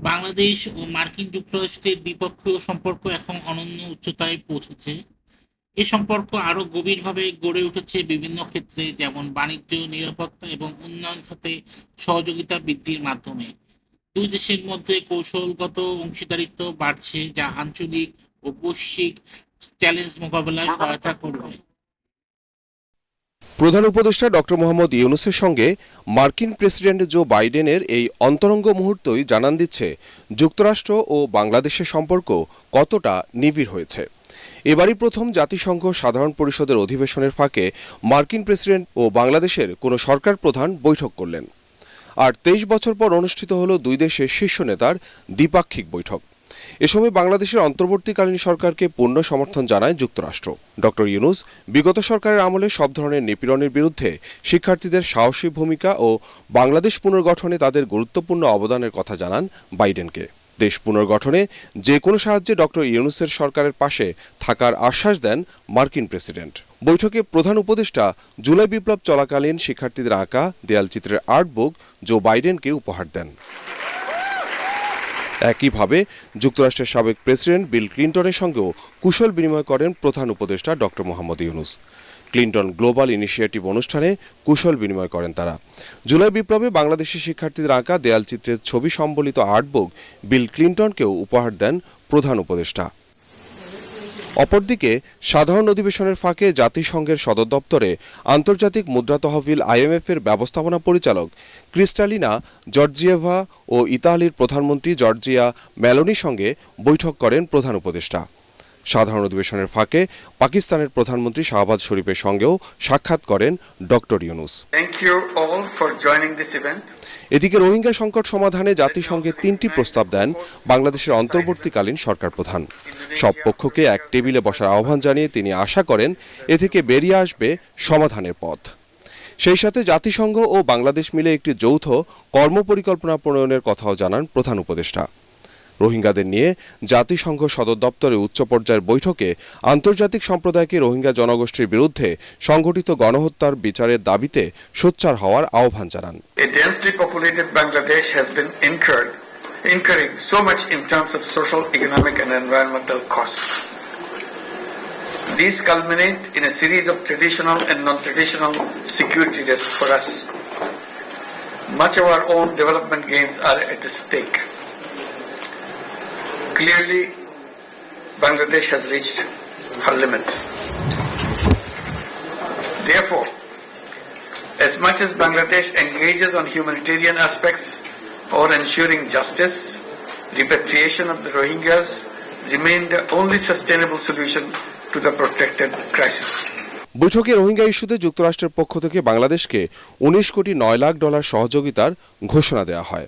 বাংলাদেশ ও মার্কিন যুক্তরাষ্ট্রের দ্বিপক্ষীয় সম্পর্ক এখন অনন্য উচ্চতায় পৌঁছেছে। এ সম্পর্ক আরও গভীরভাবে গড়ে উঠেছে বিভিন্ন ক্ষেত্রে, যেমন বাণিজ্য, নিরাপত্তা এবং উন্নয়ন খাতে সহযোগিতা বৃদ্ধির মাধ্যমে। দুই দেশের মধ্যে কৌশলগত অংশীদারিত্ব বাড়ছে, যা আঞ্চলিক ও বৈশ্বিক চ্যালেঞ্জ মোকাবেলায় সহায়তা করবে। প্রধান উপদেষ্টা ডক্টর মোহাম্মদ ইউনূসের সঙ্গে মার্কিন প্রেসিডেন্ট জো বাইডেনের এই অন্তরঙ্গ মুহূর্তই জানান দিচ্ছে যুক্তরাষ্ট্র ও বাংলাদেশের সম্পর্ক কতটা নিবিড় হয়েছে। এবারই প্রথম জাতিসংঘ সাধারণ পরিষদের অধিবেশনের ফাঁকে মার্কিন প্রেসিডেন্ট ও বাংলাদেশের কোনো সরকার প্রধান বৈঠক করলেন। আর ২৩ বছর পর অনুষ্ঠিত হল দুই দেশের শীর্ষ নেতার দ্বিপাক্ষিক বৈঠক। এ সময় বাংলাদেশের অন্তর্বর্তীকালীন সরকারকে পূর্ণ সমর্থন জানায় যুক্তরাষ্ট্র। ডক্টর ইউনূস বিগত সরকারের আমলে সব ধরনের নিপীড়নের বিরুদ্ধে শিক্ষার্থীদের সাহসী ভূমিকা ও বাংলাদেশ পুনর্গঠনে তাদের গুরুত্বপূর্ণ অবদানের কথা জানান বাইডেনকে। দেশ পুনর্গঠনে যে কোনো সাহায্যে ডক্টর ইউনূসের সরকারের পাশে থাকার আশ্বাস দেন মার্কিন প্রেসিডেন্ট। বৈঠকে প্রধান উপদেষ্টা জুলাই বিপ্লব চলাকালীন শিক্ষার্থীদের আঁকা দেয়ালচিত্রের আর্টবুক জো বাইডেনকে উপহার দেন। একইভাবে যুক্তরাষ্ট্রের সাবেক প্রেসিডেন্ট বিল ক্লিন্টনের সঙ্গেও কুশল বিনিময় করেন প্রধান উপদেষ্টা doctor Mohammad Yunus. Clinton global initiative অনুষ্ঠানে কুশল বিনিময় করেন তারা। জুলাই বিপ্লবে বাংলাদেশের শিক্ষার্থীদের আঁকা দেয়ালচিত্রের ছবি সম্বলিত আর্টবুক বিল ক্লিন্টনকেও উপহার দেন প্রধান উপদেষ্টা। অপরদিকে সাধারণ অধিবেশনের ফাঁকে জাতিসংঘের সদর দপ্তরে আন্তর্জাতিক মুদ্রা তহবিল IMF এর ব্যবস্থাপনা পরিচালক ক্রিস্টালিনা জর্জিয়েভা ও ইতালির প্রধানমন্ত্রী জর্জিয়া মেলোনির সঙ্গে বৈঠক করেন প্রধান উপদেষ্টা। সাধারণ অধিবেশনের ফাঁকে পাকিস্তানের প্রধানমন্ত্রী শাহবাজ শরীফের সঙ্গেও সাক্ষাৎ করেন ডক্টর ইউনূস। এদিকে রোহিঙ্গা সংকট সমাধানে জাতিসংঘে ৩টি প্রস্তাব দেন বাংলাদেশের অন্তর্বর্তীকালীন সরকার প্রধান। সব পক্ষকে এক টেবিলে বসার আহ্বান জানিয়ে তিনি আশা করেন এ থেকে বেরিয়ে আসবে সমাধানের পথ। সেই সাথে জাতিসংঘ ও বাংলাদেশ মিলে একটি যৌথ কর্মপরিকল্পনা প্রণয়নের কথাও জানান প্রধান উপদেষ্টা। রোহিঙ্গাদের নিয়ে জাতিসংঘ সদর দপ্তরে উচ্চ পর্যায়ের বৈঠকে আন্তর্জাতিক সম্প্রদায়কে রোহিঙ্গা জনগোষ্ঠীর বিরুদ্ধে সংঘটিত গণহত্যার বিচারের দাবিতে সোচ্চার হওয়ার আহ্বান জানান। incurring so much in terms of social, economic and environmental costs. These culminate in a series of traditional and non-traditional security risks for us. Much of our own development gains are at stake. Clearly, Bangladesh has reached her limits. Therefore, as much as Bangladesh engages on humanitarian aspects or ensuring justice, repatriation of the Rohingyas remain the only sustainable solution to the protracted crisis. বৈঠকে রোহিঙ্গা ইস্যুতে যুক্তরাষ্ট্রের পক্ষ থেকে বাংলাদেশকে $19.9 কোটি সহযোগিতার ঘোষণা দেওয়া হয়।